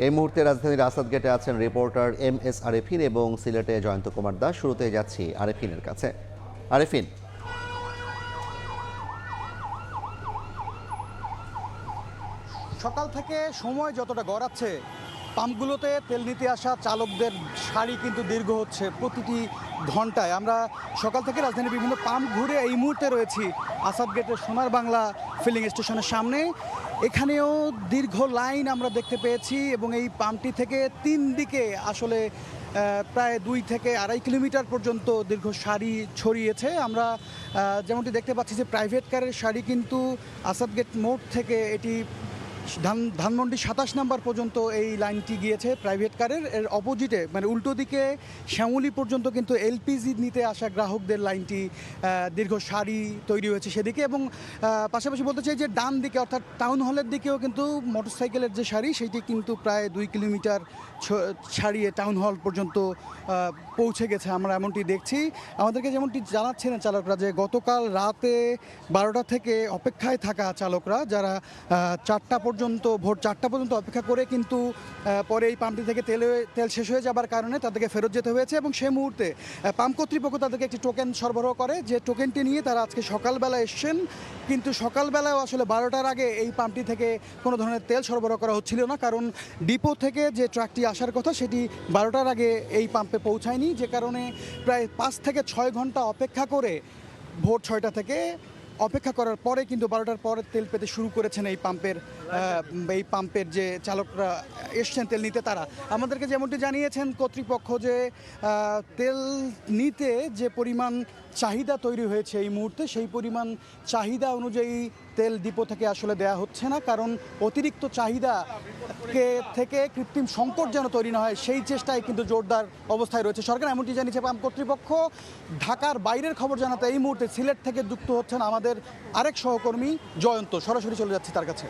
এই মুহূর্তে রাজধানীর আসাদ গেটে আছেন রিপোর্টার MS আরেফিন এবং সিলেটে জয়ন্ত কুমার দাস। শুরুতে যাচ্ছি আরেফিনের কাছে। আরেফিন, সকাল থেকে সময় যতটা গড়াচ্ছে, পাম্পগুলোতে তেল নিতে আসা চালকদের সারি কিন্তু দীর্ঘ হচ্ছে প্রতিটি ঘন্টায়। আমরা সকাল থেকে রাজধানীর বিভিন্ন পাম্প ঘুরে এই মুহূর্তে রয়েছি আসাদ গেটের সোনার বাংলা ফিলিং স্টেশনের সামনে। এখানেও দীর্ঘ লাইন আমরা দেখতে পেয়েছি এবং এই পাম্পটি থেকে তিন দিকে আসলে প্রায় 2 থেকে 2.5 কিলোমিটার পর্যন্ত দীর্ঘ সারি ছড়িয়েছে। আমরা যেমনটি দেখতে পাচ্ছি যে প্রাইভেট কারের সারি কিন্তু আসাদ গেট মোড় থেকে এটি ধানমন্ডি 27 নম্বর পর্যন্ত এই লাইনটি গিয়েছে প্রাইভেট কারের। এর অপোজিটে মানে উল্টো দিকে শ্যামলী পর্যন্ত কিন্তু LPG নিতে আসা গ্রাহকদের লাইনটি দীর্ঘ সারি তৈরি হয়েছে সেদিকে। এবং পাশাপাশি বলতে চাই যে ডান দিকে অর্থাৎ টাউন হলের দিকেও কিন্তু মোটরসাইকেলের যে সারি সেটি কিন্তু প্রায় 2 কিলোমিটার ছাড়িয়ে টাউন হল পর্যন্ত পৌঁছে গেছে। আমরা এমনটি দেখছি। আমাদেরকে যেমনটি জানাচ্ছিলেন চালকরা যে গতকাল রাতে 12টা থেকে অপেক্ষায় থাকা চালকরা যারা ভোর 4টা পর্যন্ত অপেক্ষা করে কিন্তু পরে এই পাম্পটি থেকে তেল শেষ হয়ে যাবার কারণে তাদেরকে ফেরত যেতে হয়েছে। এবং সেই মুহূর্তে পাম্প কর্তৃপক্ষ তাদেরকে একটি টোকেন সরবরাহ করে, যে টোকেনটি নিয়ে তারা আজকে সকালবেলা এসছেন। কিন্তু সকালবেলাও আসলে 12টার আগে এই পাম্পটি থেকে কোনো ধরনের তেল সরবরাহ করা হচ্ছিল না, কারণ ডিপো থেকে যে ট্রাকটি আসার কথা সেটি 12টার আগে এই পাম্পে পৌঁছায়নি, যে কারণে প্রায় 5 থেকে 6 ঘন্টা অপেক্ষা করে ভোর 6টা থেকে অপেক্ষা করার পরে কিন্তু 12টার পরে তেল পেতে শুরু করেছেন এই পাম্পের যে চালকরা এসছেন তেল নিতে। তারা আমাদেরকে যেমনটি জানিয়েছেন কর্তৃপক্ষ যে তেল নিতে যে পরিমাণ চাহিদা তৈরি হয়েছে এই মুহূর্তে, সেই পরিমাণ চাহিদা অনুযায়ী তেল ডিপো থেকে আসলে দেয়া হচ্ছে না, কারণ অতিরিক্ত চাহিদা থেকে কৃত্রিম সংকট যেন তৈরি না হয় সেই চেষ্টায় কিন্তু জোরদার অবস্থায় রয়েছে সরকার, এমনটি জানিয়েছে পাম্প কর্তৃপক্ষ। ঢাকার বাইরের খবর জানাতে এই মুহূর্তে সিলেট থেকে যুক্ত হচ্ছেন আমাদের আরেক সহকর্মী জয়ন্ত। সরাসরি চলে যাচ্ছি তার কাছে।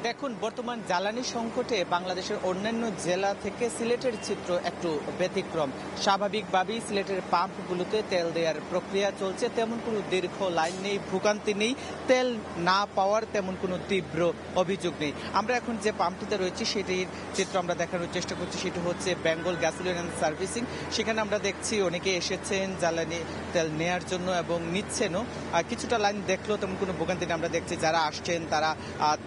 দেখুন, বর্তমান জ্বালানি সংকটে বাংলাদেশের অন্যান্য জেলা থেকে সিলেটের চিত্র একটু ব্যতিক্রম। স্বাভাবিকভাবেই সিলেটের পাম্পগুলোতে তেল দেওয়ার প্রক্রিয়া চলছে, তেমন কোনো দীর্ঘ লাইন নেই, ভোগান্তি নেই, তেল না পাওয়ার তেমন কোনো তীব্র অভিযোগ নেই। আমরা এখন যে পাম্পটিতে রয়েছি সেটির চিত্র আমরা দেখানোর চেষ্টা করছি। সেটি হচ্ছে বেঙ্গল গ্যাসোলিন অ্যান্ড সার্ভিসিং। সেখানে আমরা দেখছি অনেকে এসেছেন জ্বালানি তেল নেওয়ার জন্য এবং নিচ্ছেনও। কিছুটা লাইন দেখলেও তেমন কোনো ভোগান্তি নেই। আমরা দেখছি যারা আসছেন তারা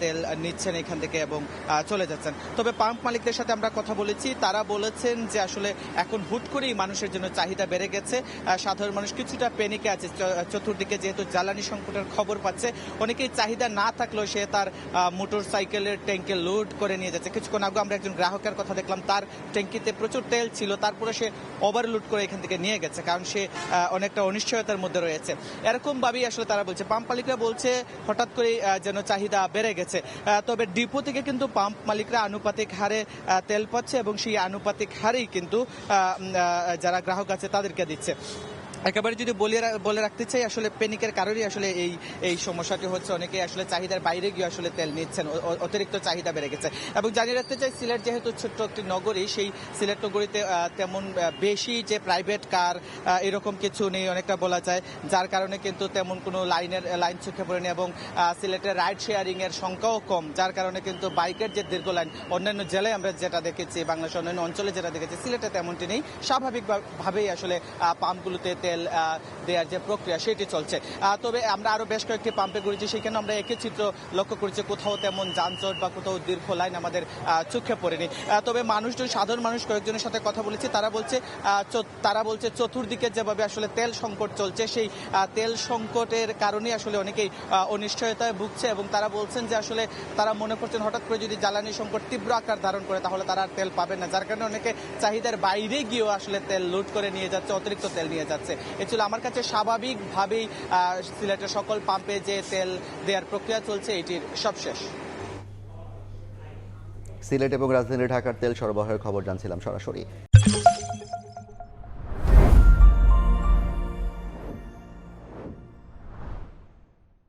তেল নিচ্ছেন এখান থেকে এবং চলে যাচ্ছেন। তবে পাম্প মালিকদের সাথে আমরা কথা বলেছি, তারা বলেছেন যে আসলে এখন হুট করেই মানুষের জন্য চাহিদা বেড়ে গেছে। সাধারণ মানুষ কিছুটা প্যানিকে আছে, চতুর্দিকে যেহেতু জ্বালানি সংকটের খবর পাচ্ছে, অনেকেই চাহিদা না থাকলেও সে তার মোটর সাইকেলের ট্যাঙ্কে লোড করে নিয়ে যাচ্ছে। কিছুক্ষণ আগে আমরা একজন গ্রাহকের কথা দেখলাম, তার ট্যাঙ্কিতে প্রচুর তেল ছিল, তারপরে সে ওভারলোড করে এখান থেকে নিয়ে গেছে, কারণ সে অনেকটা অনিশ্চয়তার মধ্যে রয়েছে। এরকম ভাবেই আসলে তারা বলছে, পাম্প মালিকরা বলছে হঠাৎ করে যেন চাহিদা বেড়ে গেছে। তবে ডিপো থেকে কিন্তু পাম্প মালিকরা আনুপাতিক হারে তেল পাচ্ছে এবং সেই আনুপাতিক হারেই কিন্তু যারা গ্রাহক আছে তাদেরকে দিচ্ছে। একেবারে যদি বলে রাখতে চাই, আসলে প্যানিকের কারণেই আসলে এই সমস্যাটি হচ্ছে। অনেকে আসলে চাহিদার বাইরে গিয়ে আসলে তেল নিচ্ছেন, অতিরিক্ত চাহিদা বেড়ে গেছে। এবং জানিয়ে রাখতে চাই, সিলেট যেহেতু ছোট্ট একটি নগরী, সেই সিলেট নগরীতে তেমন বেশি যে প্রাইভেট কার এরকম কিছু নেই অনেকটা বলা যায়, যার কারণে কিন্তু তেমন কোনো লাইন চোখে পড়েনি। এবং সিলেটের রাইড শেয়ারিং এর সংখ্যাও কম, যার কারণে কিন্তু বাইকের যে দীর্ঘ লাইন অন্যান্য জেলায় আমরা যেটা দেখেছি, বাংলাদেশের অন্যান্য অঞ্চলে যেটা দেখেছি, সিলেটে তেমনটি নেই। স্বাভাবিকভাবেই আসলে পাম্পগুলোতে তেল দেওয়ার যে প্রক্রিয়া সেটি চলছে। তবে আমরা আরো বেশ কয়েকটি পাম্পে ঘুরেছি, সেখানে আমরা একই চিত্র লক্ষ্য করেছি, কোথাও তেমন যানজট বা কোথাও দীর্ঘ লাইন আমাদের চোখে পড়েনি। তবে সাধারণ মানুষ কয়েকজনের সাথে কথা বলেছি, তারা বলছে চতুর্দিকে যেভাবে আসলে তেল সংকট চলছে, সেই তেল সংকটের কারণে আসলে অনেকেই অনিশ্চয়তায় ভুগছে। এবং তারা বলছেন যে আসলে তারা মনে করছেন হঠাৎ করে যদি জ্বালানি সংকট তীব্র আকার ধারণ করে তাহলে তারা আর তেল পাবে না, যার কারণে অনেকে চাহিদার বাইরে গিয়েও আসলে তেল লোড করে নিয়ে যাচ্ছে, অতিরিক্ত তেল নিয়ে যাচ্ছে। এ ছিল আমার কাছে স্বাভাবিকভাবেই সিলেটের সকল পাম্পে যে তেল দেওয়ার প্রক্রিয়া চলছে এটির সব শেষ। সিলেট এবং রাজধানী ঢাকার তেল সরবরাহের খবর জানছিলাম সরাসরি।